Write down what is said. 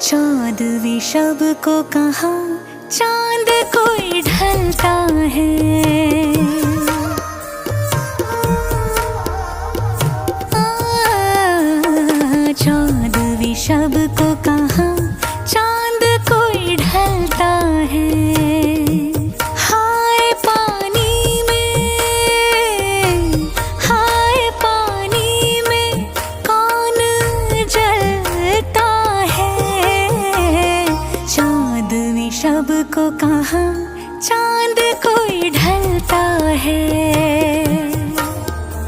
चौदहवीं शब को कहा चांद कोई ढलता है। चौदहवीं शब को कहा चांद कोई ढलता है। हाय पानी में कौन जलता है। चौदहवीं शब को कहा चांद कोई ढलता है।